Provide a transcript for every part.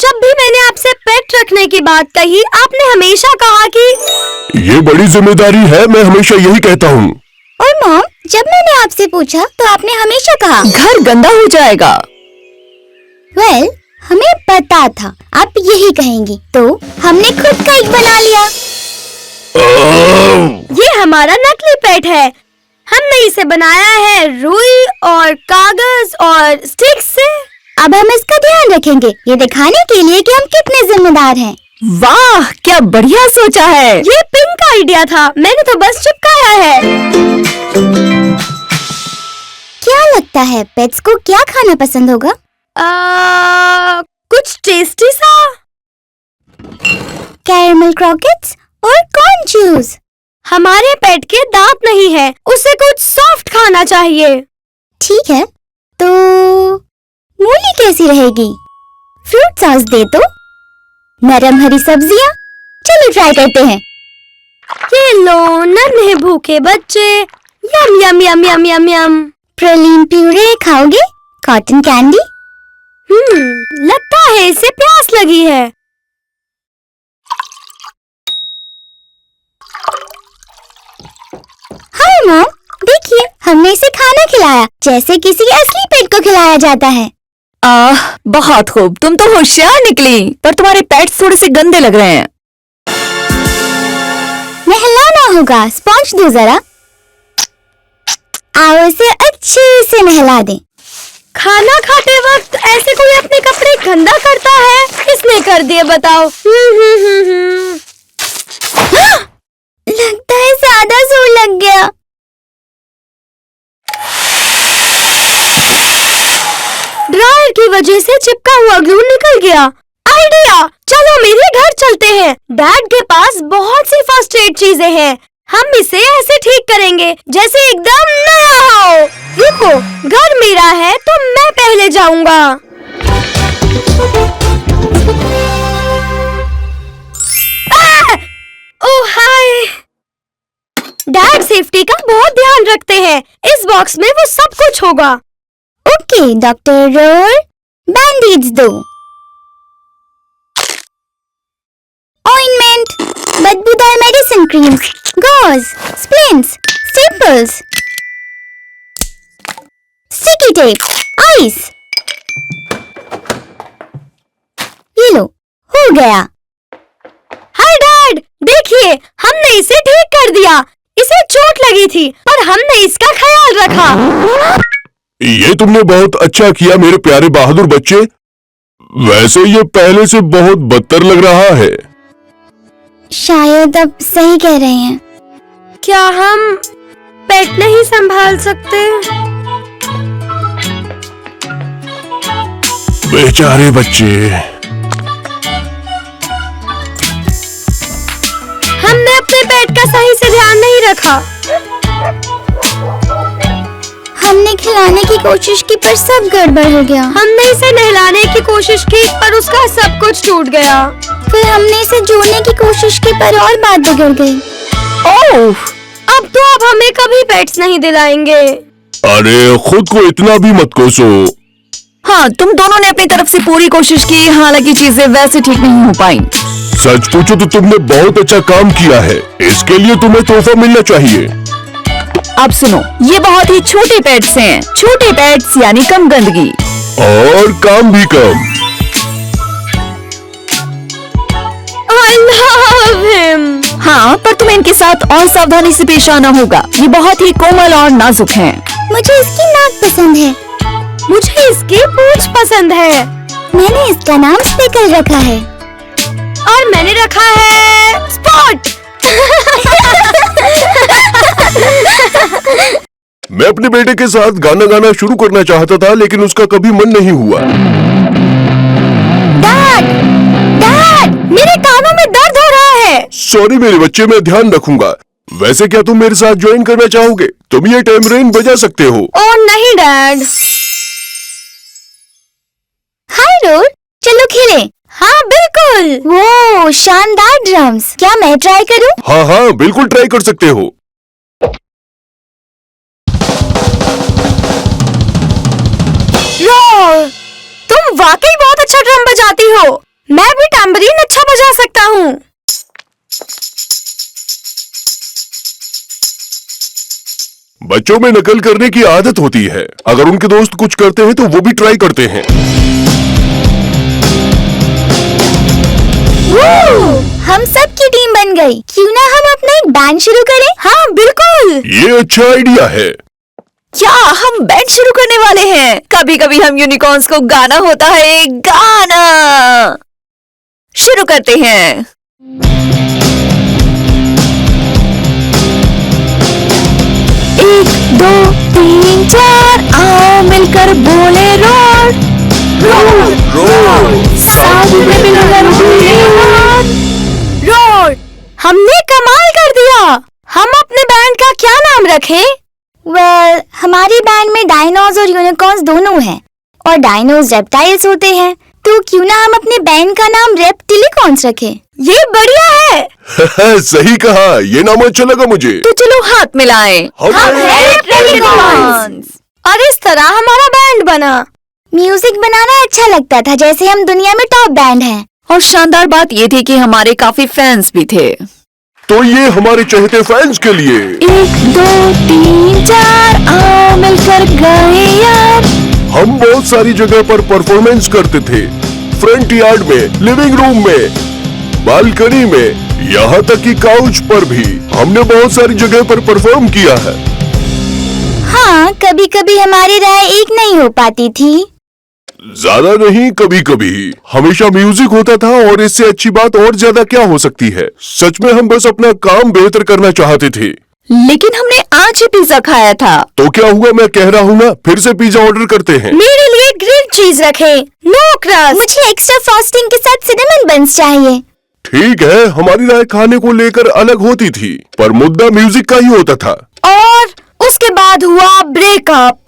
जब भी मैंने आपसे पेट रखने की बात कही, आपने हमेशा कहा कि ये बड़ी जिम्मेदारी है, मैं हमेशा यही कहता हूँ। और मॉम, जब मैंने आपसे पूछा तो आपने हमेशा कहा घर गंदा हो जाएगा। वेल, हमें पता था आप यही कहेंगी, तो हमने खुद का एक बना लिया। ये हमारा नकली पेट है। हमने इसे बनाया है रुई और कागज और स्टिक्स से। अब हम इसका ध्यान रखेंगे, ये दिखाने के लिए कि हम कितने जिम्मेदार हैं। वाह, क्या बढ़िया सोचा है। ये पिंक आइडिया था, मैंने तो बस चिपकाया है। क्या लगता है पेट्स को क्या खाना पसंद होगा? कुछ टेस्टी सा। कैरमल क्रॉकेट्स और कॉर्न च्यूज। हमारे पेट के दांत नहीं है, उसे कुछ सॉफ्ट खाना चाहिए। ठीक है, तो मूली कैसी रहेगी? फ्रूट सॉस दे तो। नरम हरी सब्जियां, चलो ट्राई करते हैं। ये लो नन्हे भूखे बच्चे, यम यम यम यम यम यम। प्रोलीन प्यूरे खाओगे? Cotton candy? लगता है इसे प्यास लगी है। हाय मॉम, देखिए हमने इसे खाना खिलाया जैसे किसी असली पेट को खिलाया जाता है। बहुत खूब, तुम तो होशियार निकली, पर तुम्हारे पेट्स थोड़े से गंदे लग रहे हैं। नहलाना होगा, स्पॉन्ज दो जरा। आओ इसे अच्छे से नहला दें। खाना खाते वक्त ऐसे कोई अपने कपड़े गंदा करता है? किसने कर दिए बताओ? लगता है ज्यादा जोर लग गया। ड्रायर की वजह से चिपका हुआ ग्लू निकल गया। आइडिया, चलो मेरे घर चलते हैं। डैड के पास बहुत सी फर्स्ट एड चीजें हैं। हम इसे ऐसे ठीक करेंगे जैसे एकदम नया हो। रुको, घर मेरा है तो मैं पहले जाऊंगा। ओह हाय। डैड सेफ्टी का बहुत ध्यान रखते हैं। इस बॉक्स में वो सब कुछ होगा। ओके डॉक्टर रोल, बैंडेज दो। ऑइंटमेंट, बदबूदार medicine creams, gauze, splints, staples, sticky tape, ice. ये लो, हो गया। हाय डैड, देखिए हमने इसे ठीक कर दिया। इसे चोट लगी थी पर हमने इसका ख्याल रखा। ये तुमने बहुत अच्छा किया मेरे प्यारे बहादुर बच्चे। वैसे ये पहले से बहुत बदतर लग रहा है। शायद अब सही कह रहे हैं। क्या हम पेट नहीं संभाल सकते? बेचारे बच्चे। हमने अपने पेट का सही से ध्यान नहीं रखा। हमने खिलाने की कोशिश की पर सब गड़बड़ हो गया। हमने इसे नहलाने की कोशिश की पर उसका सब कुछ टूट गया। फिर हमने इसे जोड़ने की कोशिश की पर और बात बिगड़ गई। ओह, अब तो आप हमें कभी पेट्स नहीं दिलाएंगे। अरे खुद को इतना भी मत कोसो। हाँ, तुम दोनों ने अपनी तरफ से पूरी कोशिश की, हालांकि चीजें वैसे ठीक नहीं हो पाई। सच पूछो तो तुमने बहुत अच्छा काम किया है। इसके लिए तुम्हें तोहफा मिलना चाहिए। अब सुनो, ये बहुत ही छोटे पेट्स हैं। छोटे पेट्स यानी कम गंदगी और काम भी कम। I love him. हाँ, पर तुम्हें इनके साथ और सावधानी से पेश आना होगा। ये बहुत ही कोमल और नाजुक हैं। मुझे इसकी नाक पसंद है। मुझे इसकी पूंछ पसंद है। मैंने इसका नाम स्पेकल रखा है। और मैंने रखा है स्पॉट। मैं अपने बेटे के साथ गाना गाना शुरू करना चाहता था, लेकिन उसका कभी मन नहीं हुआ। डैड, डैड, मेरे कानों में दर्द हो रहा है। सॉरी मेरे बच्चे, मैं ध्यान रखूंगा। वैसे क्या तुम मेरे साथ ज्वाइन करना चाहोगे? तुम ये टेम्परेन बजा सकते हो। ओह नहीं डैड। हाय रोल, चलो खेलें। हाँ बिल्कुल। वो शानदार ड्रम्स। क्या मैं ट्राई करूं? हाँ हाँ, बिल्कुल ट्राई कर सकते हो। रोल, तुम वाकई बहुत अच्छा ड्रम बजाती हो। मैं भी टैम्बरीन अच्छा बजा सकता हूँ। बच्चों में नकल करने की आदत होती है। अगर उनके दोस्त कुछ करते हैं तो वो भी ट्राई करते हैं। हम सब की टीम बन गई। क्यों ना हम अपना एक बैंड शुरू करें? हाँ बिल्कुल। ये अच्छा आइडिया है। क्या हम बैंड शुरू करने वाले हैं? कभी कभी हम यूनिकॉर्न्स को गाना होता है। गाना शुरू करते हैं। एक दो तीन चार, आओ मिलकर बोले रोड रोड रोड, साथ में मिलकर बोले रोड रोड, हमने कमाल कर दिया। हम अपने बैंड का क्या नाम रखें? वेल, हमारी बैंड में डायनोस और यूनिकॉर्न्स दोनों हैं, और डायनोस रेप्टाइल्स होते हैं, तो क्यों ना हम अपने बैंड का नाम रेप्टिलिकॉन्स रखें? ये बढ़िया है। सही कहा, ये नाम अच्छा लगा मुझे। तो चलो हाथ मिलाएं। हम हैं रेप्टिलिकॉन्स। और इस तरह हमारा बैंड बना। म्यूजिक बनाना अच्छा लगता था, जैसे हम दुनिया में टॉप बैंड हैं। और शानदार बात ये थी कि हमारे काफी फैंस भी थे। तो ये हमारे चहेते फैंस के लिए। एक दो तीन चार, आओ मिलकर गाएं यार। हम बहुत सारी जगह पर परफॉर्मेंस करते थे। फ्रंट यार्ड में, लिविंग रूम में, बालकनी में, यहाँ तक कि काउच पर भी हमने बहुत सारी जगह पर परफॉर्म किया है। हाँ, कभी कभी हमारी राय एक नहीं हो पाती थी। ज्यादा नहीं, कभी कभी। हमेशा म्यूजिक होता था, और इससे अच्छी बात और ज्यादा क्या हो सकती है। सच में हम बस अपना काम बेहतर करना चाहते थे। लेकिन हमने आज ही पिज्जा खाया था। तो क्या हुआ, मैं कह रहा हूँ ना, फिर से पिज्जा ऑर्डर करते हैं। मेरे लिए ग्रिल्ड चीज रखें, नो क्रस्ट। मुझे एक्स्ट्रा फ्रॉस्टिंग के साथ सिनेमन बंस चाहिए। ठीक है, हमारी राय खाने को लेकर अलग होती थी, पर मुद्दा म्यूजिक का ही होता था। और उसके बाद हुआ ब्रेकअप।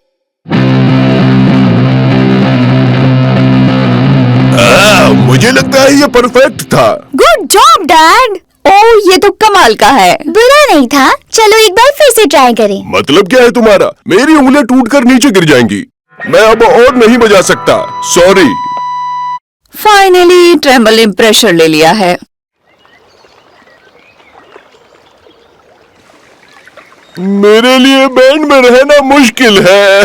मुझे लगता है ये परफेक्ट था। Good job dad. ओह, ये तो कमाल का है। बुरा नहीं था। चलो एक बार फिर से ट्राई करें। मतलब क्या है तुम्हारा? मेरी उंगलियां टूटकर नीचे गिर जाएंगी। मैं अब और नहीं बजा सकता, सॉरी। फाइनली ट्रेम्बल ने प्रेशर ले लिया है। मेरे लिए बैंड में रहना मुश्किल है।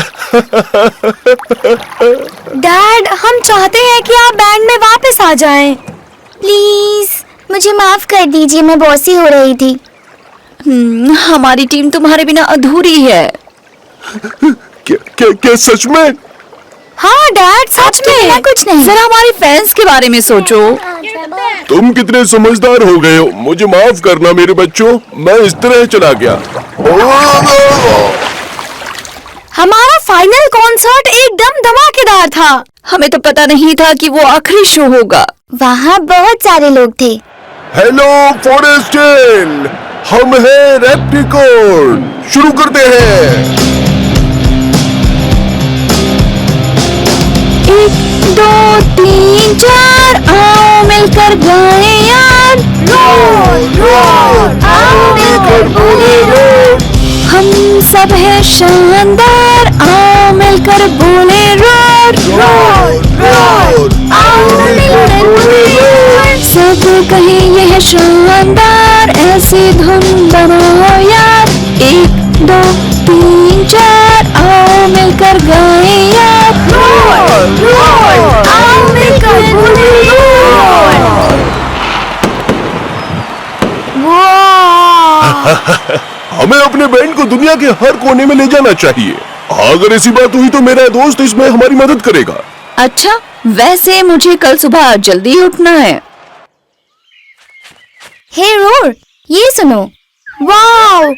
डैड, हम चाहते हैं कि आप बैंड में वापस आ जाएं। प्लीज मुझे माफ कर दीजिए, मैं बॉसी हो रही थी। हमारी टीम तुम्हारे बिना अधूरी है। क्या सच में? हाँ डैड, सच में। कुछ नहीं। जरा हमारे फैंस के बारे में सोचो। तुम कितने समझदार हो गए हो। मुझे माफ करना मेरे बच्चों, मैं इस तरह चला गया। हमारा फाइनल कॉन्सर्ट एकदम धमाकेदार था। हमें तो पता नहीं था कि वो आखिरी शो होगा। वहाँ बहुत सारे लोग थे। हेलो फॉरेस्टेल, हम हैं रेप्टिकॉन। शुरू करते हैं। एक दो तीन चार, आओ मिलकर गाएं यार। रोड रोड, आओ मिलकर बोले रोड। हम सब हैं शानदार, आओ मिलकर बोले रोड रोड रोड, आओ मिलकर बोले रोड। सब कहें यह शानदार, ऐसी धुन बनाओ यार। एक दो तीन चार, आओ मिलकर गाएं यार। रोड रोड, आओ मिलकर बोले रोड। हमें अपने बैंड को दुनिया के हर कोने में ले जाना चाहिए। अगर ऐसी बात हुई तो मेरा दोस्त इसमें हमारी मदद करेगा। अच्छा, वैसे मुझे कल सुबह जल्दी उठना है। हे रोड, ये सुनो। वाओ,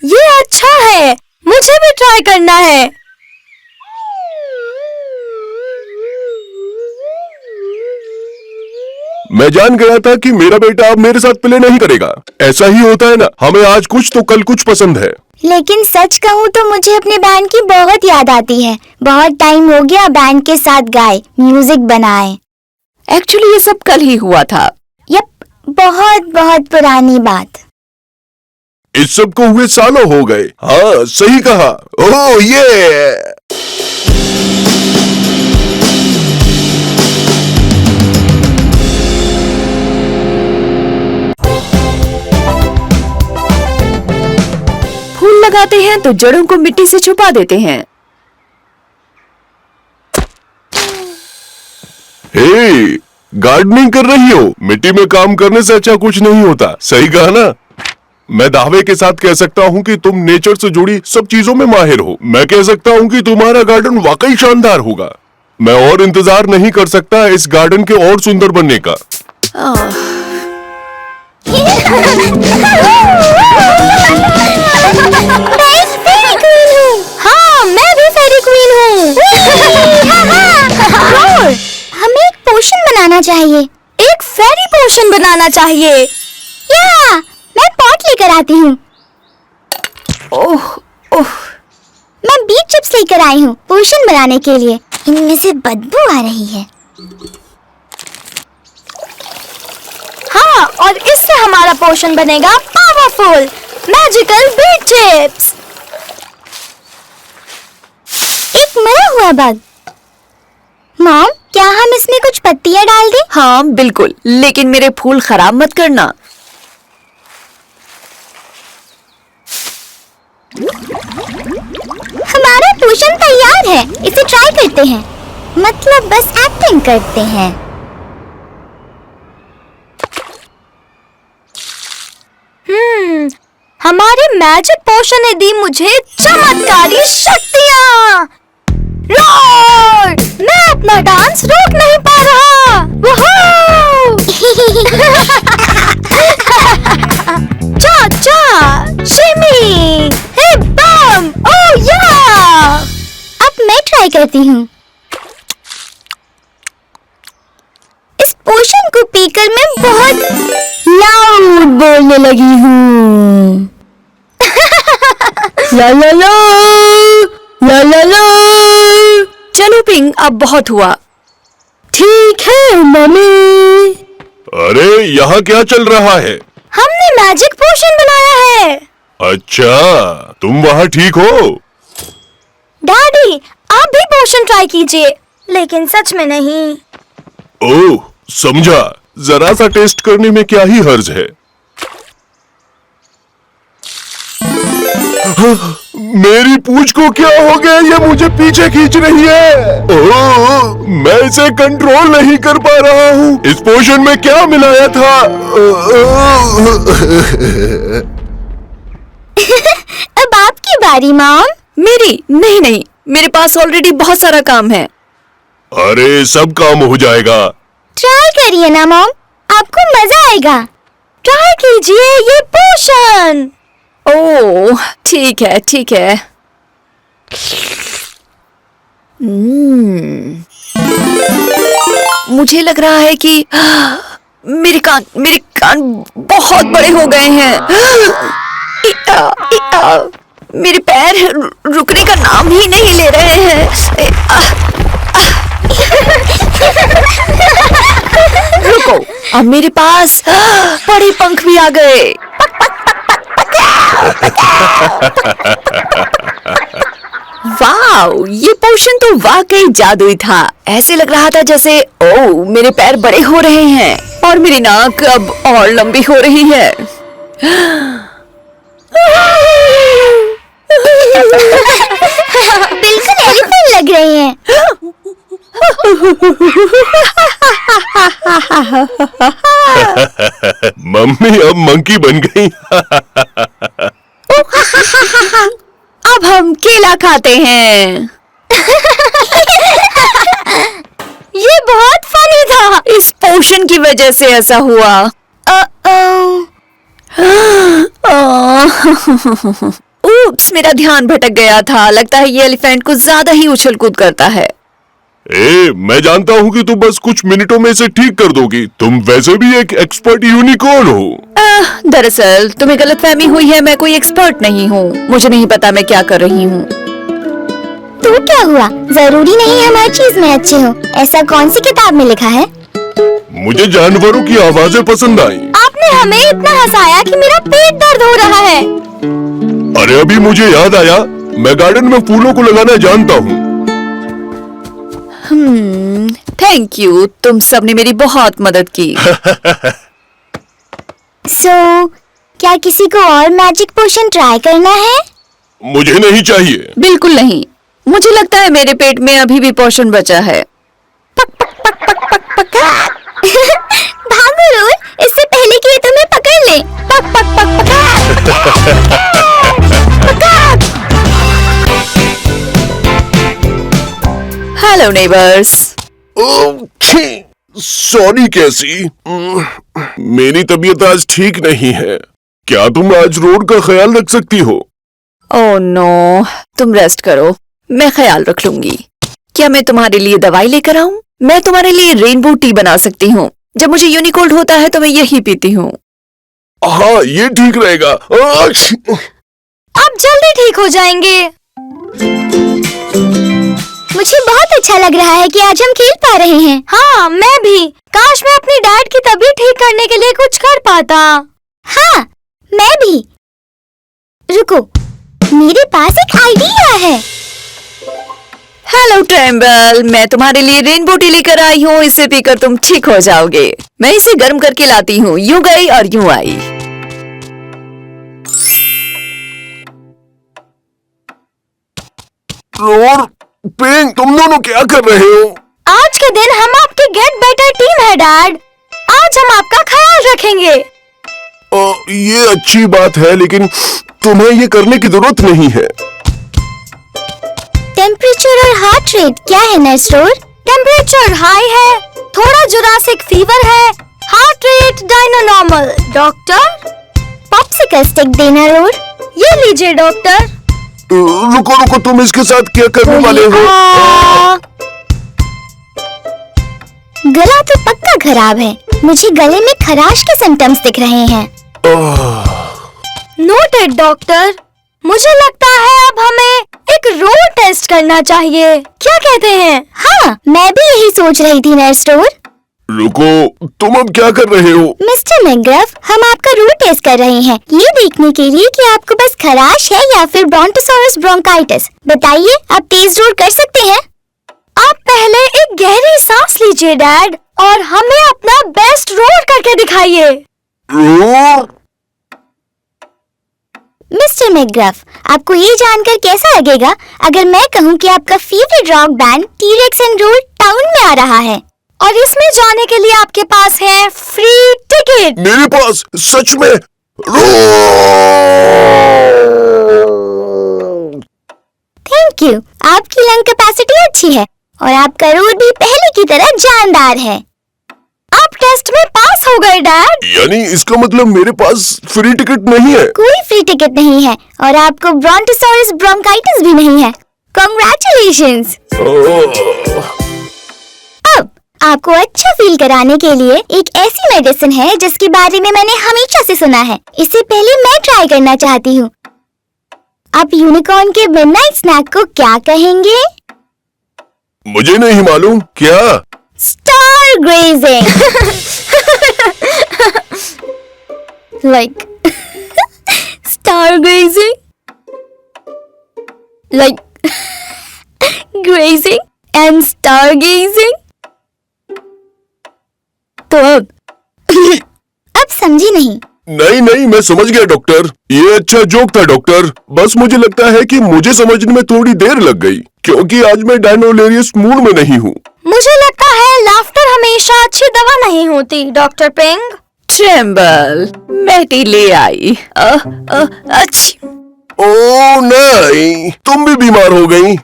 ये अच्छा है। मुझे भी ट्राई करना है। मैं जान गया था कि मेरा बेटा अब मेरे साथ प्ले नहीं करेगा। ऐसा ही होता है ना, हमें आज कुछ तो कल कुछ पसंद है। लेकिन सच कहूँ तो मुझे अपने बैंड की बहुत याद आती है। बहुत टाइम हो गया बैंड के साथ गाए, म्यूजिक बनाए। एक्चुअली ये सब कल ही हुआ था। यप, बहुत बहुत पुरानी बात। इस सब को हुए सालों हो गए। हाँ, सही कहा। ओह ये लगाते हैं तो जड़ों को मिट्टी से छुपा देते हैं। हे, गार्डनिंग कर रही हो? मिट्टी में काम करने से अच्छा कुछ नहीं होता, सही कहा ना? मैं दावे के साथ कह सकता हूँ कि तुम नेचर से जुड़ी सब चीजों में माहिर हो। मैं कह सकता हूँ कि तुम्हारा गार्डन वाकई शानदार होगा। मैं और इंतजार नहीं कर सकता इस गार्डन के और सुंदर बनने का। हाँ, मैं भी फेरी क्वीन हूँ। हमें एक पोशन बनाना चाहिए। एक फेरी पोशन बनाना चाहिए। या, मैं पॉट लेकर आती हूँ। ओह ओह, मैं बीट चिप्स लेकर आई हूँ पोशन बनाने के लिए। इनमें से बदबू आ रही है। हाँ, और इससे हमारा पोशन बनेगा पावरफुल मैजिकल बीट चिप्स। एक मरा हुआ बग। मॉम, क्या हम इसमें कुछ पत्तियाँ डाल दें? हाँ बिल्कुल, लेकिन मेरे फूल खराब मत करना। हमारा पोशन तैयार है, इसे ट्राई करते हैं। मतलब बस एक्टिंग करते हैं। हमारे मैजिक पोशन ने दी मुझे चमत्कारी शक्तियाँ। रोर! मैं अपना डांस रोक नहीं पा रहा। वूहू! चा चा शिमी, हे बम, ओह या! अब मैं ट्राई करती हूँ। इस पोशन को पीकर मैं बहुत लाउड बोलने लगी हूँ। ला ला ला ला ला ला। चलो पिंग, अब बहुत हुआ। ठीक है मम्मी। अरे, यहाँ क्या चल रहा है? हमने मैजिक पोशन बनाया है। अच्छा, तुम वहाँ ठीक हो? डैडी, आप भी पोशन ट्राई कीजिए, लेकिन सच में नहीं। ओह, समझा। जरा सा टेस्ट करने में क्या ही हर्ज है। मेरी पूंछ को क्या हो गया? ये मुझे पीछे खींच रही है। ओह, मैं इसे कंट्रोल नहीं कर पा रहा हूँ। इस पोशन में क्या मिलाया था? अब आपकी बारी मॉम। मेरी? नहीं नहीं, मेरे पास ऑलरेडी बहुत सारा काम है। अरे, सब काम हो जाएगा। ट्राई करिए ना मॉम, आपको मजा आएगा। ट्राई कीजिए ये पोशन। ओह ठीक है ठीक है। मुझे लग रहा है कि मेरे कान बहुत बड़े हो गए हैं। मेरे पैर रुकने का नाम ही नहीं ले रहे हैं। रुको, अब मेरे पास बड़े पंख भी आ गए। वाओ, ये पोशन तो वाकई जादुई था। ऐसे लग रहा था जैसे ओह मेरे पैर बड़े हो रहे हैं और मेरी नाक अब और लंबी हो रही है। बिल्कुल एलिफेंट लग रहे हैं। मम्मी अब मंकी बन गई। अब हम केला खाते हैं। ये बहुत फनी था। इस पोशन की वजह से ऐसा हुआ। उप्स, मेरा ध्यान भटक गया था। लगता है ये एलिफेंट कुछ ज्यादा ही उछल कूद करता है। मैं जानता हूँ कि तुम बस कुछ मिनटों में इसे ठीक कर दोगी। तुम वैसे भी एक एक्सपर्ट यूनिकॉर्न हो। दरअसल तुम्हें गलतफहमी हुई है, मैं कोई एक्सपर्ट नहीं हूँ। मुझे नहीं पता मैं क्या कर रही हूँ। तो क्या हुआ? जरूरी नहीं हम हर चीज में अच्छे हो। ऐसा कौन सी किताब में लिखा है? मुझे जानवरों की आवाजें पसंद आई। आपने हमें इतना हंसाया कि मेरा पेट दर्द हो रहा है। अरे अभी मुझे याद आया, मैं गार्डन में फूलों को लगाना जानता हूँ। थैंक यू, तुम सबने मेरी बहुत मदद की। क्या किसी को और मैजिक पोशन ट्राई करना है? मुझे नहीं चाहिए। बिल्कुल नहीं, मुझे लगता है मेरे पेट में अभी भी पोषण बचा है। भागो रोर, इससे पहले कि ये तुम्हें पकड़ ले। पक पक पक पक। Hello neighbours. सॉरी कैसी, मेरी तबीयत आज ठीक नहीं है। क्या तुम आज रोड का ख्याल रख सकती हो? ओह नो, तुम रेस्ट करो, मैं ख्याल रख लूंगी। क्या मैं तुम्हारे लिए दवाई लेकर आऊं? मैं तुम्हारे लिए रेनबो टी बना सकती हूँ। जब मुझे यूनिकोल्ड होता है तो मैं यही पीती हूँ। हाँ, ये ठीक रहेगा। आप जल्दी ठीक हो जाएंगे। मुझे बहुत अच्छा लग रहा है कि आज हम खेल पा रहे हैं। हाँ, मैं भी। काश मैं अपनी डैड की तबीयत ठीक करने के लिए कुछ कर पाता। हाँ, मैं भी। रुको, मेरे पास एक आइडिया है। हेलो ट्रेम्बल, मैं तुम्हारे लिए रेनबो टी लेकर आई हूँ। इसे पीकर तुम ठीक हो जाओगे। मैं इसे गर्म करके लाती हूँ। यूं गई और यूं आई। रोर, पिंग, तुम दोनों क्या कर रहे हो? आज के दिन हम आपकी गेट बेटर टीम है डैड। आज हम आपका ख्याल रखेंगे। ये अच्छी बात है, लेकिन तुम्हें ये करने की जरूरत नहीं है। टेम्परेचर और हार्ट रेट क्या है नर्स रोर? टेम्परेचर हाई है, थोड़ा जुरासिक फीवर है, heart rate dino normal. Doctor, popsicle stick देना रोर। ये लीजिए डॉक्टर। रुको रुको, तुम इसके साथ क्या करने वाले हो? गला तो पक्का खराब है। मुझे गले में खराश के सिम्टम्स दिख रहे हैं। Noted doctor. मुझे लगता है अब हमें एक रोड टेस्ट करना चाहिए। क्या कहते हैं? हाँ, मैं भी यही सोच रही थी नर्स रोर। रुको, तुम अब क्या कर रहे हो? मिस्टर मैकग्रफ, हम आपका रूट टेस्ट कर रहे हैं, ये देखने के लिए कि आपको बस खराश है या फिर ब्रोंटोसॉरस ब्रोंकाइटिस। बताइए, आप तेज रोड कर सकते हैं? आप पहले एक गहरी सांस लीजिए डैड, और हमें अपना बेस्ट रोड करके दिखाइए। रोर, मिस्टर मैकग्रफ, आपको ये जानकर कैसा लगेगा अगर मैं कहूँ कि आपका favourite rock band T Rex and roll town में आ रहा है? और इसमें जाने के लिए आपके पास है फ्री टिकट। मेरे पास सच में? रोर! थैंक यू, आपकी लंग कैपेसिटी अच्छी है और आपका रोड भी पहले की तरह जानदार है। आप टेस्ट में पास हो गए डैड। यानी इसका मतलब मेरे पास फ्री टिकट नहीं है? कोई फ्री टिकट नहीं है और आपको ब्रोंटोसॉरस ब्रोंकाइटिस भी नहीं है। कांग्रेचुलेशंस। अब आपको अच्छा फील कराने के लिए एक ऐसी मेडिसिन है जिसके बारे में मैंने हमेशा से सुना है। इससे पहले मैं ट्राई करना चाहती हूँ। आप यूनिकॉर्न के मिडनाइट स्नैक को क्या कहेंगे? मुझे नहीं मालूम। क्या? Star grazing. like stargazing, like grazing and stargazing. तो अब समझी नहीं? नहीं, मैं समझ गया डॉक्टर। ये अच्छा जोक था डॉक्टर। बस मुझे लगता है कि मुझे समझने में थोड़ी देर लग गई, क्योंकि आज मैं डायनोलेरियस मूड में नहीं हूँ। मुझे लगता है लाफ्टर हमेशा अच्छी दवा नहीं होती डॉक्टर पिंग। ट्रेम्बल, मैं टी ले आई। अच्छी। ओह नहीं, तुम भी बीमार हो गई।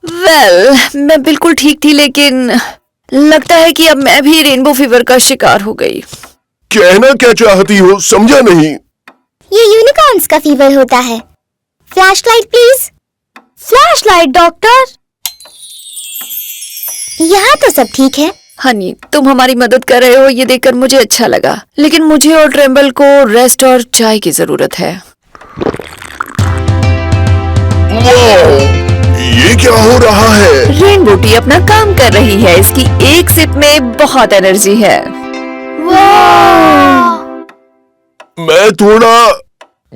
वेल, मैं बिल्कुल ठीक थी, लेकिन लगता है कि अब मैं भी रेनबो फीवर का शिकार हो गई। कहना क्या चाहती हो, समझा नहीं। ये यूनिकॉर्न्स का फीवर होता है। Flashlight please. Flashlight doctor. यहाँ तो सब ठीक है। हनी, तुम हमारी मदद कर रहे हो, ये देखकर मुझे अच्छा लगा, लेकिन मुझे और ट्रेम्बल को रेस्ट और चाय की जरूरत है। वाह, ये क्या हो रहा है? रेनबो टी अपना काम कर रही है। इसकी एक सिप में बहुत एनर्जी है। मैं थोड़ा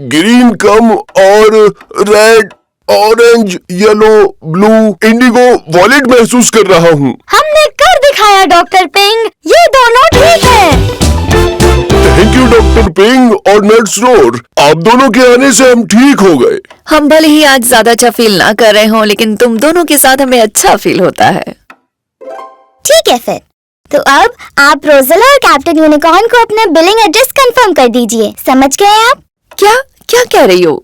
ग्रीन कम और red, orange, yellow, blue, indigo, violet महसूस कर रहा हूँ। हमने कर दिखाया डॉक्टर पिंग, ये दोनों ठीक है। थैंक यू डॉक्टर पिंग और नर्स रोर, आप दोनों के आने से हम ठीक हो गए। हम भले ही आज ज्यादा अच्छा फील ना कर रहे हों, लेकिन तुम दोनों के साथ हमें अच्छा फील होता है। ठीक है फिर, तो अब आप रोज़ेला और कैप्टन यूनिकॉर्न को अपना बिलिंग एड्रेस कंफर्म कर दीजिए। समझ गए आप? क्या क्या कह रही हो?